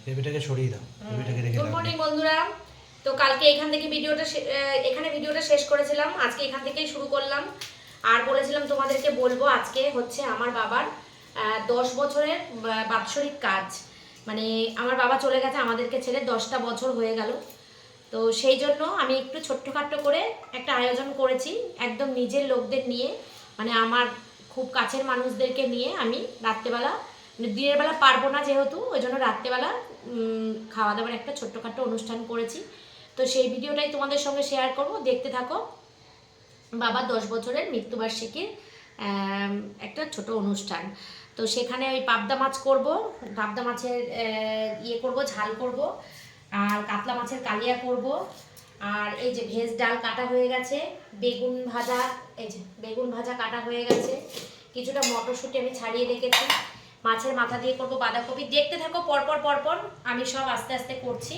বেবিটাকে সরিয়ে দাও, বেবিটাকে রেখে দাও। গুড মর্নিং বন্ধুরা। তো কালকে এখান থেকে ভিডিওটা শেষ করেছিলাম, আজকে এখান থেকেই শুরু করলাম। আর বলেছিলাম তোমাদেরকে বলবো, আজকে হচ্ছে আমার বাবার 10 বছরের বাৎসরিক কাজ। মানে আমার বাবা চলে গেছে আমাদেরকে ছেড়ে, 10টা বছর হয়ে গেল। তো সেই জন্য আমি একটু ছোট্টখাট্টো করে একটা আয়োজন করেছি, একদম নিজের লোকদের নিয়ে, মানে আমার খুব কাছের মানুষদেরকে নিয়ে। আমি রাত্রেবেলা, দিনের বেলা পারবো না যেহেতু, ওই জন্য রাত্রেবেলা খাওয়া দাওয়ার একটা ছোট্টখাট্টো অনুষ্ঠান করেছি। তো সেই ভিডিওটাই তোমাদের সঙ্গে শেয়ার করব, দেখতে থাকো। বাবার 10 বছরের মৃত্যুবার্ষিকীর একটা ছোট অনুষ্ঠান। তো সেখানে ওই পাবদা মাছ করব, পাবদা মাছের ইয়ে করব, ঝাল করব, আর কাতলা মাছের কালিয়া করব। আর এই যে ভেজ ডাল কাটা হয়ে গেছে, বেগুন ভাজা, এই যে বেগুন ভাজা কাটা হয়ে গেছে, কিছুটা মটরশুঁটি আমি ছাড়িয়ে রেখেছি, মাছের মাথা দিয়ে করব বাঁধাকপি। দেখতে থাকো পরপর পরপর, আমি সব আস্তে আস্তে করছি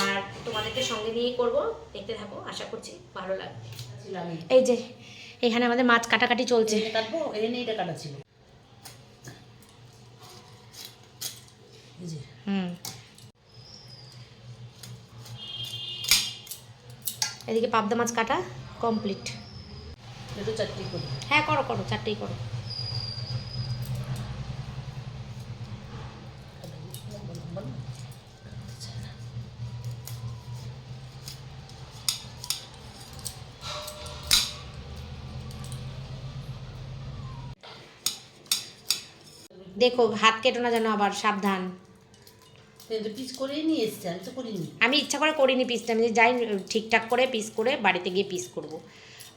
আর তোমাদেরকে সঙ্গে নিয়েই করব। দেখতে থাকো, আশা করছি ভালো লাগবে। এই যে এখানে আমাদের মাছ কাটাকাটি চলছে। কাটবো, এনে এটা কাটা ছিল। এই যে এদিকে পাবদা মাছ কাটা কমপ্লিট। এটা চারটি করি। হ্যাঁ করো করো, চারটেই করো। দেখো হাত কেটো না যেন আবার, সাবধান। কিন্তু পিস করেই নিয়ে এসছি, আমি তো করিনি। আমি ইচ্ছা করে করিনি পিসটা, আমি যাই ঠিকঠাক করে পিস করে বাড়িতে গিয়ে পিস করব,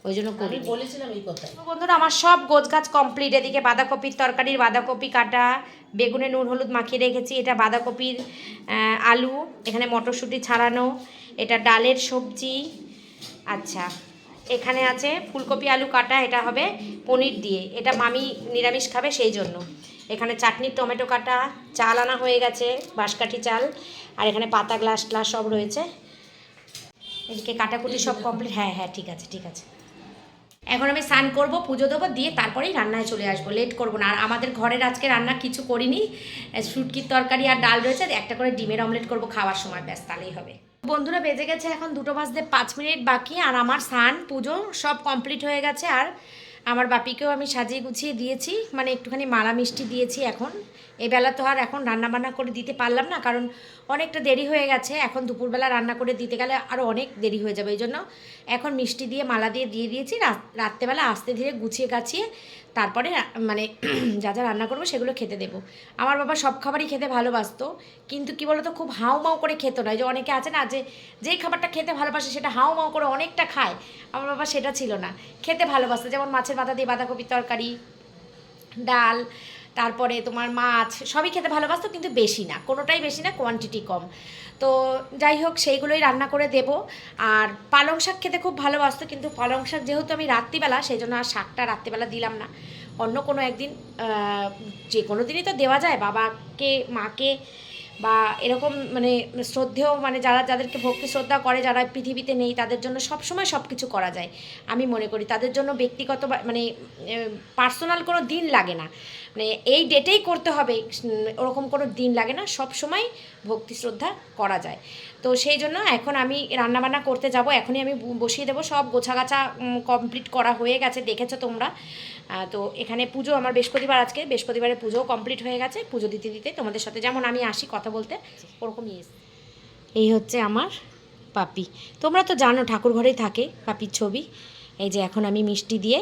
ওই জন্য আমি করি। বলেছিলাম এই কথাই। বন্ধুরা আমার সব গোছগাছ কমপ্লিট। এদিকে বাঁধাকপির তরকারির বাঁধাকপি কাটা, বেগুনে নুন হলুদ মাখিয়ে রেখেছি, এটা বাঁধাকপির আলু, এখানে মটরশুঁটি ছাড়ানো, এটা ডালের সবজি। আচ্ছা, এখানে আছে ফুলকপি আলু কাটা, এটা হবে পনির দিয়ে, এটা মামি নিরামিষ খাবে সেই জন্য। এখানে চাটনি টমেটো কাটা, চাল আনা হয়ে গেছে, বাঁশকাঠি চাল, আর এখানে পাতা গ্লাস গ্লাস সব রয়েছে। এদিকে কাটাকুটি সব কমপ্লিট। হ্যাঁ হ্যাঁ ঠিক আছে ঠিক আছে। এখন আমি স্নান করব, পুজো দেবো, দিয়ে তারপরেই রান্নায় চলে আসবো, লেট করবো না। আর আমাদের ঘরের আজকে রান্না কিছু করিনি, শুটকির তরকারি আর ডাল রয়েছে, একটা করে ডিমের অমলেট করব খাওয়ার সময়, ব্যাস তাহলেই হবে। বন্ধুরা বেজে গেছে এখন 2টো বাজতে 5 মিনিট বাকি, আর আমার স্নান পুজো সব কমপ্লিট হয়ে গেছে। আর আমার বাপিকেও আমি সাজিয়ে গুছিয়ে দিয়েছি, মানে একটুখানি মালা মিষ্টি দিয়েছি। এখন এই বেলা তো আর এখন রান্না বান্না করে দিতে পারলাম না, কারণ অনেকটা দেরি হয়ে গেছে। এখন দুপুরবেলা রান্না করে দিতে গেলে আরও অনেক দেরি হয়ে যাবে, এই জন্য এখন মিষ্টি দিয়ে মালা দিয়ে দিয়েছি। রাত্রেবেলা আস্তে ধীরে গুছিয়ে গাছিয়ে তারপরে মানে যা যা রান্না করবো সেগুলো খেতে দেবো। আমার বাবা সব খাবারই খেতে ভালোবাসতো, কিন্তু কি বলতো খুব হাউ মাউ করে খেত না। যে অনেকে আছে না, যে যেই খাবারটা খেতে ভালোবাসে সেটা হাউ মাউ করে অনেকটা খায়, আমার বাবা সেটা ছিল না, খেতে ভালোবাসতো। যেমন মাছের মাথা দিয়ে বাঁধাকপির তরকারি, ডাল, তারপরে তোমার মাছ, সবই খেতে ভালোবাসতো, কিন্তু বেশি না, কোনোটাই বেশি না, কোয়ান্টিটি কম। তো যাই হোক সেইগুলোই রান্না করে দেব। আর পালং শাক খেতে খুব ভালোবাসতো, কিন্তু পালং শাক যেহেতু আমি রাত্রিবেলা, সেই জন্য আর শাকটা রাত্রিবেলা দিলাম না। অন্য কোনো একদিন, যে কোনো দিনই তো দেওয়া যায় বাবাকে, মাকে, বা এরকম মানে শ্রদ্ধেয়, মানে যাদেরকে ভক্তি শ্রদ্ধা করে, যারা পৃথিবীতে নেই, তাদের জন্য সবসময় সব কিছু করা যায় আমি মনে করি। তাদের জন্য ব্যক্তিগত মানে পার্সোনাল কোনো দিন লাগে না, মানে এই ডেটেই করতে হবে ওরকম কোনো দিন লাগে না, সব সময় ভক্তি শ্রদ্ধা করা যায়। তো সেই জন্য এখন আমি রান্নাবান্না করতে যাব, এখনই আমি বসিয়ে দেবো। সব গোছাগাছা কমপ্লিট করা হয়ে গেছে, দেখেছো তোমরা। তো এখানে পুজো, আমার বৃহস্পতিবার, আজকে বৃহস্পতিবারের পুজোও কমপ্লিট হয়ে গেছে। পুজো দিতে দিতে তোমাদের সাথে যেমন আমি আসি কথা বলতে, ওরকমই এসে এই হচ্ছে আমার পাপি। তোমরা তো জানো ঠাকুর ঘরেই থাকে পাপির ছবি। এই যে এখন আমি মিষ্টি দিয়ে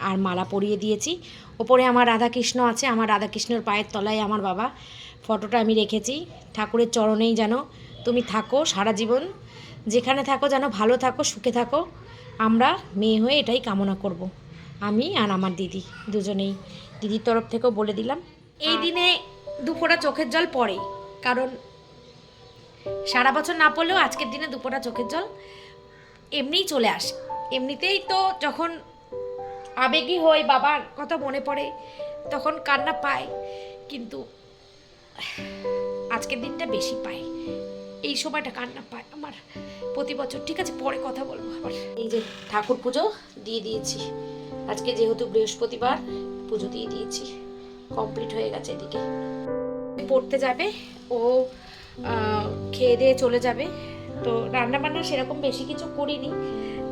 আর মালা পরিয়ে দিয়েছি। ওপরে আমার রাধাকৃষ্ণ আছে, আমার রাধাকৃষ্ণের পায়ের তলায় আমার বাবা, ফটোটা আমি রেখেছি। ঠাকুরের চরণেই যেন তুমি থাকো সারা জীবন, যেখানে থাকো যেন ভালো থাকো, সুখে থাকো। আমরা মেয়ে হয়ে এটাই কামনা করব, আমি আর আমার দিদি দুজনেই। দিদির তরফ থেকেও বলে দিলাম। এই দিনে দুফোঁটা চোখের জল পড়ে, কারণ সারা বছর না পড়লেও আজকের দিনে দুফোঁটা চোখের জল এমনিই চলে আসে। এমনিতেই তো যখন আবেগী হই, বাবার কথা মনে পড়ে, তখন কান্না পায়, কিন্তু আজকের দিনটা বেশি পায়, এই সময়টা কান্না পায় আমার প্রতি বছর। ঠিক আছে, পরে কথা বলবো আবার। এই যে ঠাকুর পুজো দিয়ে দিয়েছি, আজকে যেহেতু বৃহস্পতিবার পুজো দিয়ে দিয়েছি, কমপ্লিট হয়ে গেছে। এদিকে পড়তে যাবে, ও খেয়ে দিয়ে চলে যাবে। তো রান্না বান্না সেরকম বেশি কিছু করিনি,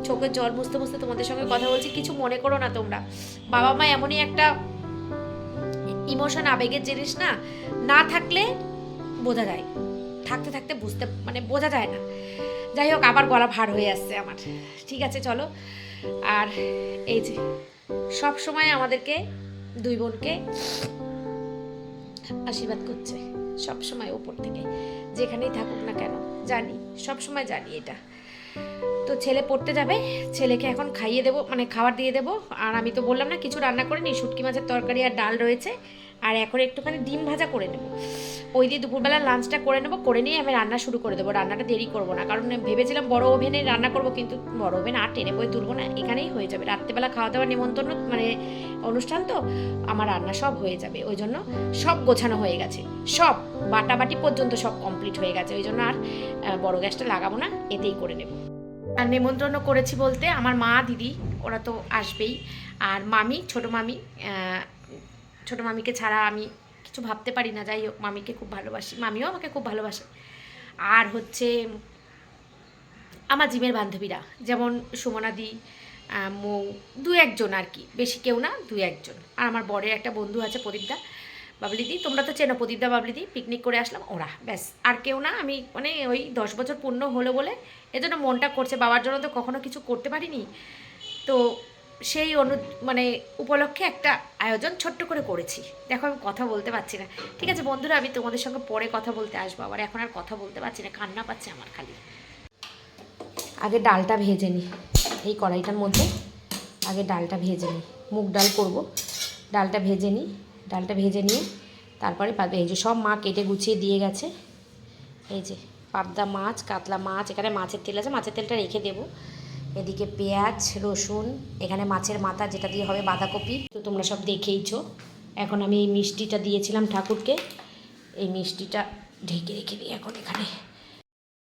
চোখের জল মুছতে মুছতে তোমাদের সঙ্গে কথা বলছি, কিছু মনে করো না তোমরা। বাবা মা এমনই একটা ইমোশন, আবেগের জিনিস না, না থাকলে বোঝা যায়, থাকতে থাকতে বুঝতে মানে বোঝা যায় না। যাই হোক, আবার গলা ভার হয়ে আসছে আমার। ঠিক আছে চলো। আর এই যে সব সময় আমাদেরকে দুই বোনকে আশীর্বাদ করছে সব সময় ওপর থেকে, যেখানেই থাকুক না কেন, জানি সব সময় জানি এটা। তো ছেলে পড়তে যাবে, ছেলেকে এখন খাইয়ে দেবো, মানে খাবার দিয়ে দেবো। আর আমি তো বললাম না কিছু রান্না করে নিই, শুটকি মাছের তরকারি আর ডাল রয়েছে, আর এখন একটুখানি ডিম ভাজা করে নেবো। ওই দিয়ে দুপুরবেলা লাঞ্চটা করে নেবো, করে নিয়ে আমি রান্না শুরু করে দেবো। রান্নাটা দেরি করবো না, কারণ ভেবেছিলাম বড় ওভেনে রান্না করবো, কিন্তু বড় ওভেন আর টেনে বই তুলবো না, এখানেই হয়ে যাবে। রাত্রেবেলা খাওয়া দাওয়ার নিমন্ত্রণ মানে অনুষ্ঠান, তো আমার রান্না সব হয়ে যাবে। ওই জন্য সব গোছানো হয়ে গেছে, সব বাটাবাটি পর্যন্ত সব কমপ্লিট হয়ে গেছে। ওই জন্য আর বড় গ্যাসটা লাগাবো না, এতেই করে নেবো। আর নিমন্ত্রণ করেছি বলতে আমার মা দিদি ওরা তো আসবেই, আর মামি, ছোটো মামিকে ছাড়া আমি কিছু ভাবতে পারি না। যাই হোক, মামিকে খুব ভালোবাসি, মামিও আমাকে খুব ভালোবাসে। আর হচ্ছে আমার জিমের বান্ধবীরা, যেমন সুমনাদি, মৌ, দু একজন আর কি, বেশি কেউ না, দু একজন। আর আমার বরের একটা বন্ধু আছে প্রদীপদা, বাবলিদি, তোমরা তো চেনো প্রদীপদা বাবলিদি, পিকনিক করে আসলাম, ওরা ব্যাস, আর কেউ না। আমি মানে ওই 10 বছর পূর্ণ হলো বলে এজন্য মনটা করছে, বাবার জন্য তো কখনো কিছু করতে পারিনি, তো সেই মানে উপলক্ষে একটা আয়োজন ছোট্ট করে করেছি। দেখো আমি কথা বলতে পারছি না। ঠিক আছে বন্ধুরা, আমি তোমাদের সঙ্গে পরে কথা বলতে আসবো আবার, এখন আর কথা বলতে পারছি না, কান্না পাচ্ছে আমার খালি। আগে ডালটা ভেজে নিই, এই কড়াইটার মধ্যে আগে ডালটা ভেজে নিই, মুগ ডাল করব। ডালটা ভেজে নিই, ডালটা ভেজে নিয়ে তারপরে এই যে সব মা কেটে গুছিয়ে দিয়ে গেছে। এই যে পাবদা মাছ, কাতলা মাছ, এখানে মাছের তেল আছে, মাছের তেলটা রেখে দেবো। এদিকে পেঁয়াজ, রসুন, এখানে মাছের মাথা যেটা দিয়ে হবে বাঁধাকপি, তো তোমরা সব দেখেইছো। এখন আমি এই মিষ্টিটা দিয়েছিলাম ঠাকুরকে, এই মিষ্টিটা ঢেকে রেখে দিই এখন এখানে।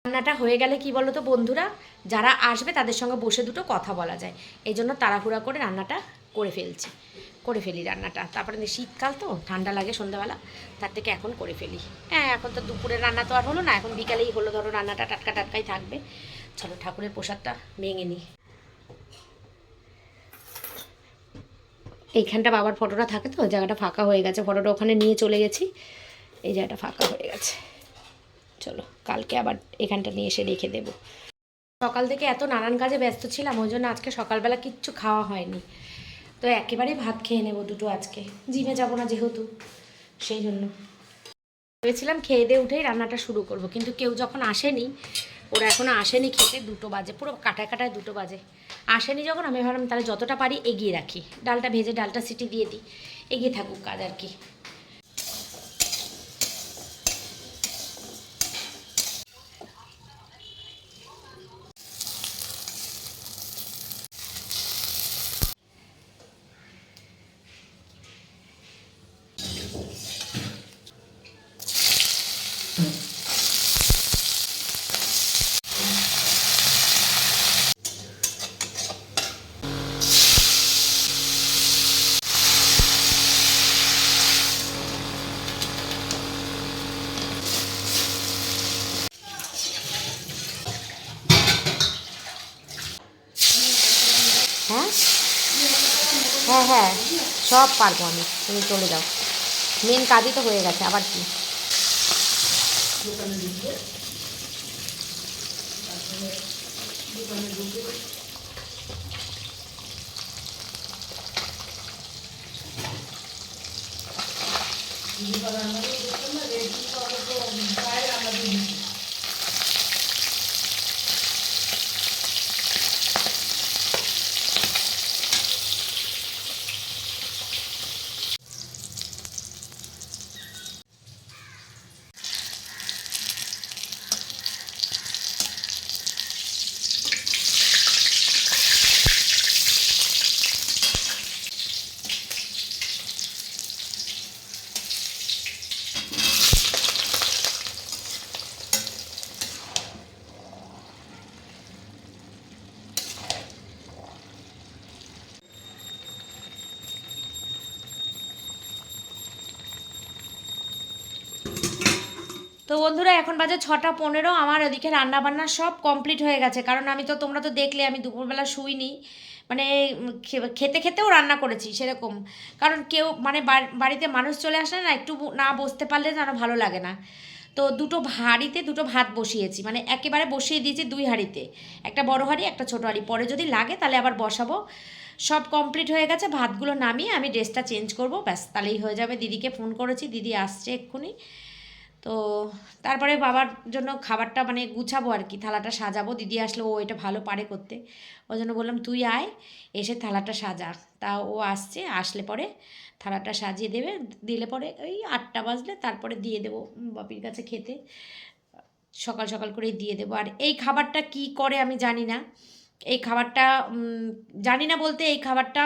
রান্নাটা হয়ে গেলে কি বলো তো বন্ধুরা, যারা আসবে তাদের সঙ্গে বসে দুটো কথা বলা যায়, এই জন্য তাড়াহুড়া করে রান্নাটা করে ফেলি রান্নাটা। তারপরে শীতকাল তো ঠান্ডা লাগে সন্ধ্যাবেলা, তার থেকে এখন করে ফেলি। হ্যাঁ, এখন তো দুপুরের রান্না তো আর হলো না, এখন বিকালেই হলো, ধরো রান্নাটা টাটকাই থাকবে। চলো ঠাকুরের প্রসাদটা ভেঙে নিই। এইখানটা বাবার ফটোটা থাকে তো, জায়গাটা ফাঁকা হয়ে গেছে, ফটোটা ওখানে নিয়ে চলে গেছি, এই জায়গাটা ফাঁকা হয়ে গেছে। চলো কালকে আবার এখানটা নিয়ে এসে রেখে দেবো। সকাল থেকে এত নানান কাজে ব্যস্ত ছিলাম, ওই জন্য আজকে সকালবেলা কিচ্ছু খাওয়া হয়নি, তো একেবারেই ভাত খেয়ে নেবো দুটো আজকে, জিমে যাবো না যেহেতু, সেই জন্য ভেবেছিলাম খেয়ে দিয়ে উঠেই রান্নাটা শুরু করব, কিন্তু কেউ যখন আসেনি, ওরা এখনও আসেনি খেতে, 2টো বাজে, পুরো কাটায় 2টো বাজে আসেনি যখন, আমি ভাবলাম তাহলে যতটা পারি এগিয়ে রাখি, ডালটা ভেজে ডালটা সিটি দিয়ে দিই, এগিয়ে থাকুক কাজ আর কি। হ্যাঁ হ্যাঁ হ্যাঁ, সব পারবো আমি, তুমি চলে যাও, মেন কাজই তো হয়ে গেছে, আবার কি। তো বন্ধুরা এখন বাজে 6:15, আমার ওদিকে রান্নাবান্না সব কমপ্লিট হয়ে গেছে। কারণ তোমরা তো দেখলে আমি দুপুরবেলা শুইনি, মানে খেতে খেতেও রান্না করেছি সেরকম। কারণ কেউ মানে বাড়িতে মানুষ চলে আসলে না, একটু না বসতে পারলে যেন ভালো লাগে না। তো দুটো হাঁড়িতে দুটো ভাত বসিয়েছি, মানে একেবারে বসিয়ে দিয়েছি 2 হাঁড়িতে, একটা বড় হাঁড়ি একটা ছোটো হাঁড়ি, পরে যদি লাগে তাহলে আবার বসাবো। সব কমপ্লিট হয়ে গেছে, ভাতগুলো নামিয়ে আমি ড্রেসটা চেঞ্জ করবো, ব্যাস তাহলেই হয়ে যাবে। দিদিকে ফোন করেছি, দিদি আসছে এক্ষুনি। তো তারপরে বাবার জন্য খাবারটা মানে গুছাবো আর কি, থালাটা সাজাবো। দিদি আসলে ও এটা ভালো পারে করতে, ওই জন্য বললাম তুই আয়, এসে থালাটা সাজা। তা ও আসছে, আসলে পরে থালাটা সাজিয়ে দেবে, দিলে পরে ওই 8টা বাজলে তারপরে দিয়ে দেবো বাপির কাছে খেতে। সকাল সকাল করেই দিয়ে দেবো। আর এই খাবারটা কি করে আমি জানি না, এই খাবারটা জানি না বলতে এই খাবারটা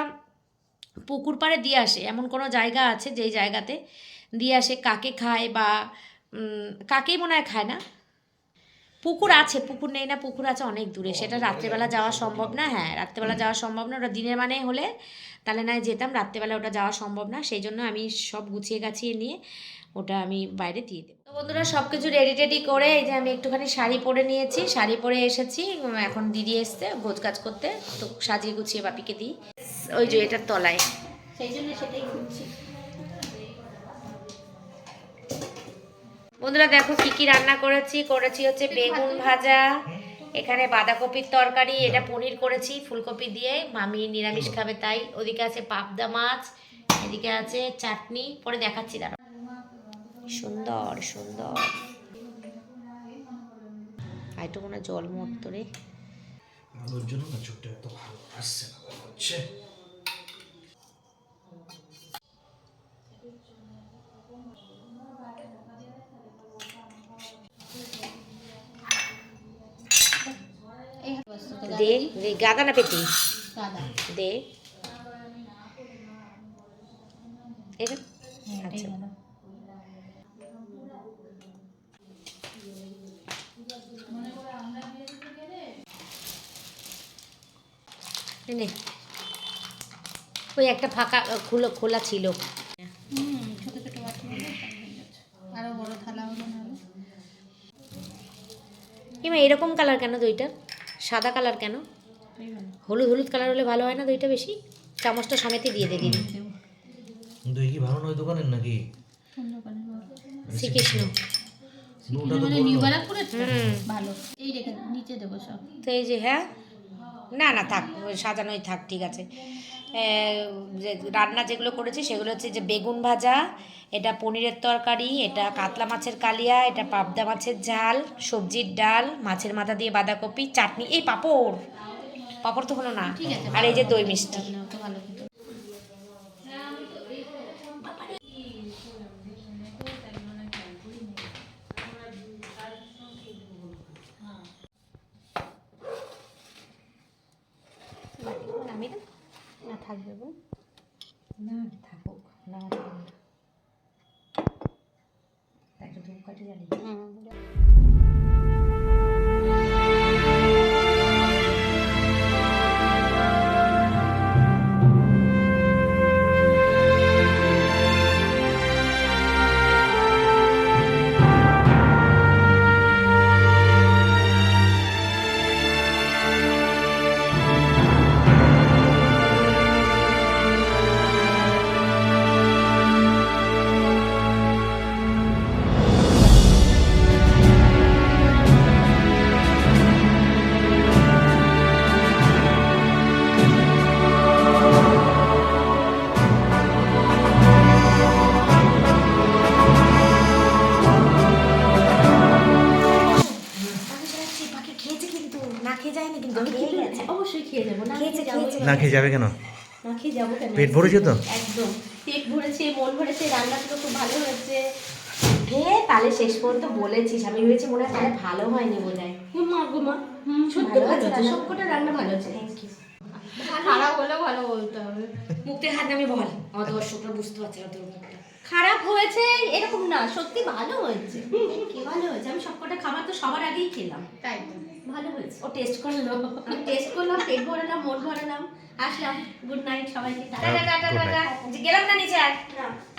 পুকুর পাড়ে দিয়ে আসে, এমন কোনো জায়গা আছে যেই জায়গাতে দিয়ে আসে। কাকে খায় বা কাকেই মনে হয় খায় না, পুকুর আছে, পুকুর নেই না, পুকুর আছে অনেক দূরে, সেটা রাত্রেবেলা যাওয়া সম্ভব না। হ্যাঁ, রাত্রেবেলা যাওয়া সম্ভব না, ওটা দিনের মানে হলে তাহলে নয় যেতাম, রাত্রেবেলা ওটা যাওয়া সম্ভব না। সেই জন্য আমি সব গুছিয়ে গাছিয়ে নিয়ে ওটা আমি বাইরে দিয়ে দেবো। তো বন্ধুরা সব কিছু রেডি টেডি করে এই যে আমি একটুখানি শাড়ি পরে নিয়েছি, শাড়ি পরে এসেছি। এখন দিদি এসছে গোছগাছ করতে, তো সাজিয়ে গুছিয়ে বাপিকে দিই। ওই যে এটার তলায়, সেই জন্য সেটাই খুঁজছি। বন্ধুরা দেখো কি কি রান্না করেছি হচ্ছে বেগুন ভাজা, এখানে বাঁধাকপির তরকারি, এটা পনির করেছি ফুলকপি দিয়ে, মামি নিরামিষ খাবে তাই। ওদিকে আছে পাবদা মাছ, এদিকে আছে চাটনি, পরে দেখাচ্ছি দাঁড়া। সুন্দর সুন্দর, একটু মনে জল মরতো রে, আলুর জন্য না ছোট্ট এত ভালো আসছে না হচ্ছে। দে দে, গাদা না পেটি দে এটা। আচ্ছা নে, ওই একটা ফাঁকা খোলা ছিল। ছোট ছোট বাটি আরো বড় থালা হলো না। কিমা এরকম কালার কেন দইটা, সাদা কালার কেন? হলুদ হলুদ কালার হলে ভালো হয় না দইটা বেশি? চামচটা সমেতই দিয়ে দে দিদি। দই কি ভালো নয় দোকানের নাকি? শ্রীকৃষ্ণ ভালো, এই রেখে নিচে দেবো সব। তো এই যে, হ্যাঁ না না থাক, সাজানোই থাক, ঠিক আছে। যে রান্না যেগুলো করেছি সেগুলো হচ্ছে যে বেগুন ভাজা, এটা পনিরের তরকারি, এটা কাতলা মাছের কালিয়া, এটা পাবদা মাছের ঝাল, সবজির ডাল, মাছের মাথা দিয়ে বাঁধাকপি, চাটনি, এই পাঁপড় পাঁপড় তো হলো না, আর এই যে দই মিষ্টি। ভালো না থাকবে না থাকুক, না একটা ধূপকাঠি জ্বালিয়ে। অবশ্যই খেয়ে যাবো, না খেয়ে যাবে কেন? না খেয়ে যাবো কেন? পেট ভরেছে তো? একদম পেট ভরেছে, মন ভরেছে, রান্নাগুলো খুব ভালো হয়েছে। তাহলে শেষ পর্যন্ত বলেছিস, আমি ভেবেছি মনে হয় তাহলে ভালো হয়নি বোধ হয়। গুমা সত্যি ভালো হয়েছে, সবকটা রান্না ভালো হয়েছে। Thank you. খারাপ হলেও ভালো বলতে হবে। মুখতে হাত নামে বল, আমার দর্শকরা বুঝতে পারছে না তোর মুখটা। খারাপ হয়েছে এরকম না, সত্যি ভালো হয়েছে। কি ভালো হয়েছে, আমি সবকটা খাবার তো সবার আগেই খেলাম, তাই তো ভালো হয়েছে। ও টেস্ট করলো, আমি টেস্ট করলাম, পেট ভরালাম, মন ভরালাম, আসলাম। গুড নাইট সবাইকে। Tata tata tata. গেলাম না নিচে,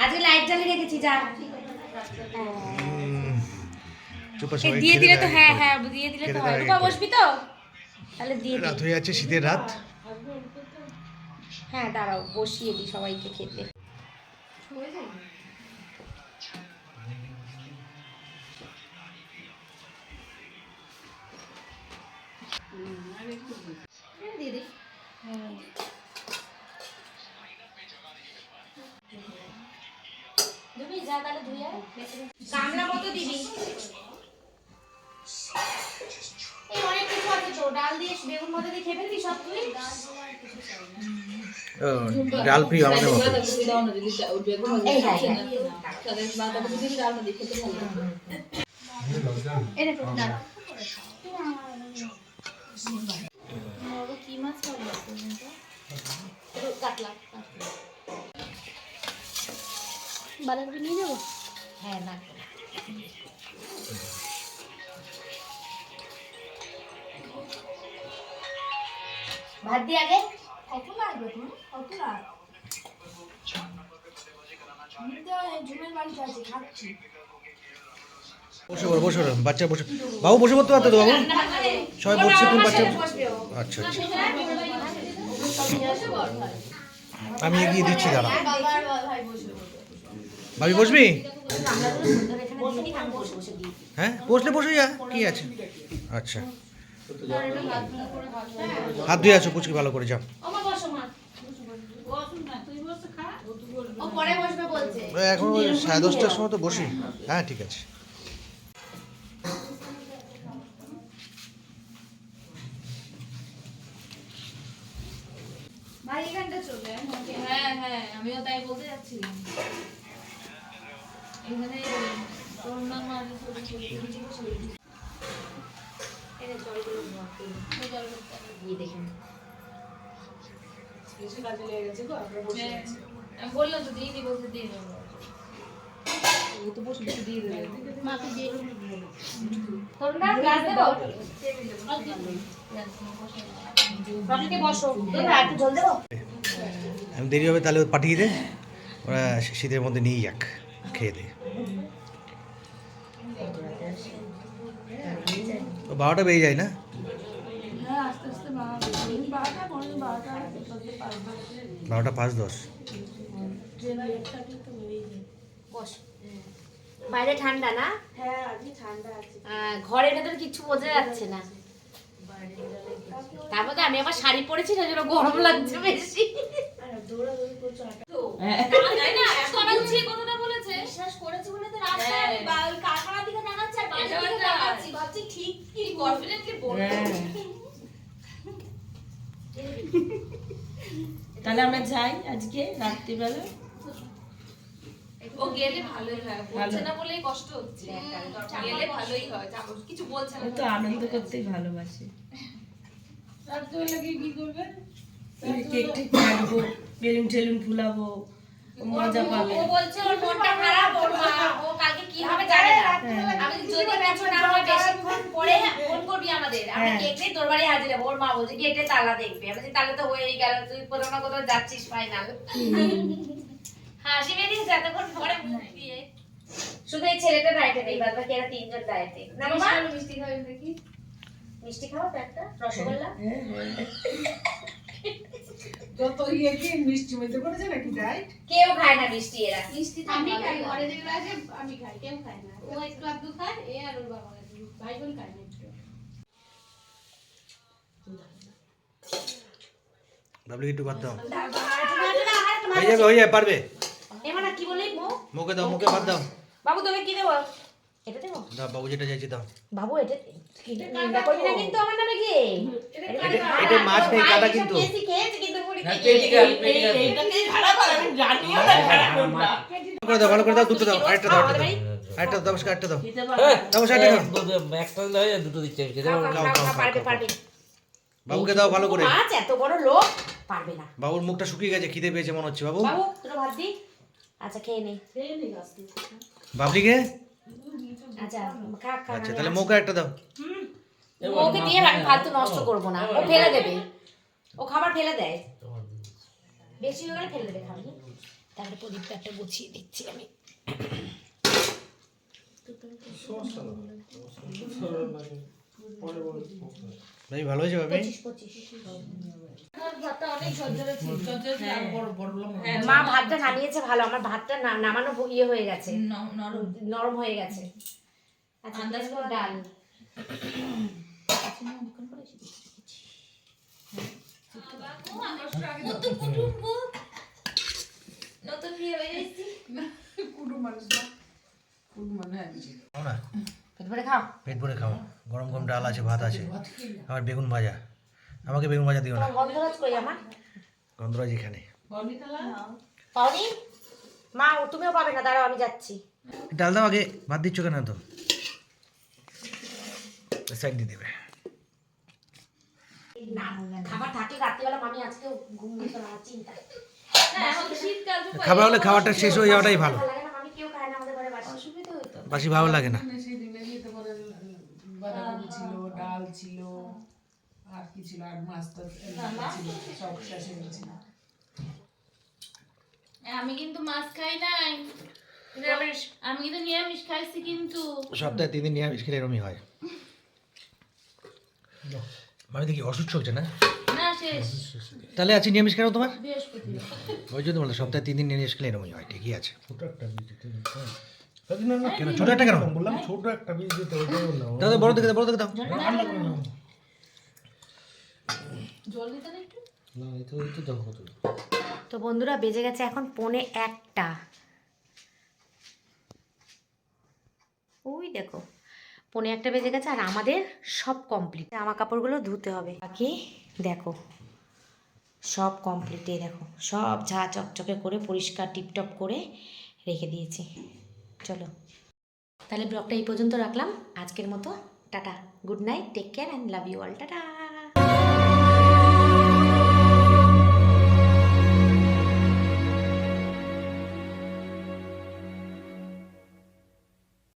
আজকে লাইট জ্বালিয়ে রেখেছি, যা। চুপা এ সবাই দিয়ে খেতে দিলে তো দেয় হ্যাঁ আগে হ্যাঁ দিয়ে দিলে খেতে তো দেয় হয় আগে রূপা করে। বসবি তো তাহলে দিয়ে রাত দিই হয়ে যাচ্ছে, শীতের রাত। হ্যাঁ দাঁড়াও বসিয়ে দিই সবাইকে খেতে দিয়ে দিই। তুমি যা তাহলে ধুয়ে গামলা মতো দিবি এই অনেক কিছু আছে তো ডাল দিয়ে বেগুন মতো দিয়ে খেয়ে ফেলবি সব তুই ডাল প্রিয় আমাদের মতো। এই হ্যাঁ এটা তো দাঁড়া। কি মাছ কাটলা বাঁধাকপি নিয়ে যাবো? হ্যাঁ না ভাত দিয়ে আগে কত লাগবে তুমি? কত লাগ? আমি তো ঝুমের বাড়িতে আছি, খাচ্ছি। বসে পড়ো, বসে পড়ো, বাচ্চা বসে। বাবু বসে পড়তে পারতো তো বাবু? সবাই বসছে, তুমি বাচ্চা। আচ্ছা আচ্ছা, আমি এগিয়ে দিচ্ছি, দাঁড়া। ভাবি বসবি? হ্যাঁ বসলে বসে যা, কি আছে। আচ্ছা, হাত ধুয়ে আছো পুচকি ভালো করে, যাও। ও পরে বসবে বলছে এখন ওই 10:30টার সময় তো বসি। হ্যাঁ ঠিক আছে। ভাই এখানটা চলে হ্যাঁ হ্যাঁ আমিও তাই বলতে যাচ্ছিলাম এখানে করোনা মাঝে এনে জলগুলো দিয়ে দেখেন আমি বললাম তো দিয়ে বলতে দিয়ে দেবো মাকে দিয়ে তোমরা গ্লাস দেবো বাকিকে বসো তোমরা একটু জল দেবো আমি দেরি হবে তাহলে পাঠিয়ে দে, ওরা শীতের মধ্যে নিয়ে যাক, খেয়ে দে। 12টা বেজে যায় না? হ্যাঁ আস্তে আস্তে 12টা 12:05-10। বস বাইরে ঠান্ডা না? হ্যাঁ আজকে ঠান্ডা আছে ঘরের ভেতরে কিছু বোঝা যাচ্ছে না। তার মধ্যে আমি আবার শাড়ি পরেছি না, জন্য গরম লাগছে বেশি। তাই না? এত গুছিয়ে কথাটা বলেছে। বিশ্বাস করেছি বলে তো রাস্তায় আমি কারখানার দিকে তাকাচ্ছি আর বাড়ির দিকে তাকাচ্ছি, ভাবছি ঠিক কি কনফিডেন্টলি বল। তাহলে আমরা যাই আজকে রাত্রিবেলা। ও গেলে ভালোই হয় বলছে না বলেই কষ্ট হচ্ছে গেলে ভালোই হয় যাবো কিছু বলছে না ও তো আনন্দ করতেই ভালোবাসে। রাত্রিবেলা কি করবে কেক টেক কাটবো, বেলুন টেলুন ফুলাবো, ও মজা পাবে। ও বলছে ওর মনটা খারাপ, ওর মা ও কালকে কি হবে জানে না। আমি যদি কিছু না হয় বেশিক্ষণ পরে ফোন করবি আমাদের, আমি কেক নিয়ে তোর বাড়ি হাজির হবো। ওর মা বলছে গেটে তালা দেখবে। আমি বলছি তাহলে তো হয়েই গেল, তুই কোথাও না কোথাও যাচ্ছিস ফাইনাল। হাসি বেরিয়ে এতক্ষণ পরে মুখ দিয়ে। শুধু এই ছেলেটা ডায়েটে নেই, বাদ বাকি এরা 3 জন ডায়েটে। না বাবা মিষ্টি খাবেন দেখি মিষ্টি খাও তো একটা রসগোল্লা। যত ইয়ে কি মিষ্টি মধ্যে করেছে নাকি ডাইট? কেউ খায় না মিষ্টি এরা। মিষ্টি আমি খাই, ঘরে যেগুলো আছে আমি খাই, কেউ খায় না। ও একটু আধটু খায়, এ আর ওর বাবা ভাই বোন খায় না একটু। বাবলি একটু ভাত দাও। হয়ে যাবে, হয়ে যাবে, পারবে। এমন কি বলি মো? মুখে দাও, মুখে ভাত দাও। বাবু তোকে কি দেবো? এটা দেবো? দাও, বাবু যেটা চাইছে দাও। বাবু এটা কি নিন্দা করবি না কিন্তু আমার নামে কি? এটা মাছ নেই, কাটা কিন্তু। বেশি খেয়েছে কিন্তু পুরি এইটাকে খারাপ আর আমি জানিও না খারাপ কোনটা। করে দাও, ভালো করে দাও, দুটো দাও, আরেকটা দাও, আরেকটা দাও, আরেকটা দাও, আরেকটা দাও, খেতে পারবে? দাও, আরেকটা দাও। একটা দিলে হয় দুটো দিচ্ছে পারবে পারবে। বাবুকে দাও ভালো করে। মাছ এত বড় লোক পারবে না। বাবুর মুখটা শুকিয়ে গেছে, খিদে পেয়েছে মনে হচ্ছে। বাবু, বাবু তোর ভাত দি। আচ্ছা খেয়ে নে। বাবলিকে। আচ্ছা খা খা। আচ্ছা তাহলে মুখে একটা দাও। ওকে দিয়ে ফালতু নষ্ট করব না, ও ফেলে দেবে। ও খাবার ফেলে দেয়, বেশি হয়ে গেলে ফেলে দেবে খাবার। তাহলে প্রদীপটা একটা গুছিয়ে দিচ্ছি আমি। ভাই ভালো হয়েছে ভাবি? মা ভাতটা নামিয়েছে ভালো, আমার ভাতটা নামানো ইয়ে হয়ে গেছে, নরম হয়ে গেছে। আচ্ছা আন্দাজ করে ডাল নতুন বিয়ে হয়ে গেছি। খাও না, পেট ভরে খাও। পেট ভরে খাও। গরম গরম ডাল আছে, ভাত আছে, আবার বেগুন ভাজা। আমাকে বেগুন ভাজা দিও না। তোমার গন্ধরাজ কই আমার? গন্ধরাজ এখানে। পাওনি মা? তুমিও পাবে না, দাঁড়াও আমি যাচ্ছি। ডাল দাও আগে, ভাত দিচ্ছ কেন তো? সাইড দিয়ে দেবে। না খাবার থাকলে রাত্রিবেলা মামি আজকেও ঘুম দিতে না, চিন্তা। হ্যাঁ এখন তো শীতকাল তো খাবার হলে খাবারটা শেষ হয়ে যাওয়াটাই ভালো। ভালো লাগে না, মামি কেউ খায় না আমাদের ঘরে বাসি। অসুবিধা হতো। বাসি ভালো লাগে না। সেই দিনে যেতে পারে বাঁধাকপি ছিল, ডাল ছিল, আর কি ছিল, আর মাছ তো ছিল, সব শেষ হয়ে গেছিল। আমি কিন্তু মাছ খাই নাই, আমি কিন্তু নিরামিষ খাইছি কিন্তু। সপ্তাহে 3 দিন নিরামিষ খেলে এরমই হয়। মানে দেখি অসুস্থ হচ্ছে না? না শেষ তাহলে আছে নিরামিষ কেন তোমার? বৃহস্পতিবার। ওই জন্য বললাম সপ্তাহে 3 দিন নিরামিষ খেলে এরমই হয়। ঠিকই আছে। কেন ছোট একটা কেন বললাম? ছোট একটা বীজ দিতে ওইটাই বললাম। দাও বড় দেখে দাও, বড় দেখে দাও। জল দিতে না একটু? না এই তো দেখো কত। তো বন্ধুরা বেজে গেছে এখন 1:45। ওই দেখো 1:45 বেজে গেছে, আর আমাদের সব কমপ্লিট। জামা কাপড়গুলো ধুতে হবে বাকি। দেখো সব কমপ্লিট, এই দেখো সব ঝা চকচকে করে পরিষ্কার টিপটপ করে রেখে দিয়েছি। চলো তাহলে ব্লগটা এই পর্যন্ত রাখলাম আজকের মতো। টাটা, good night, take care and love you all, tata.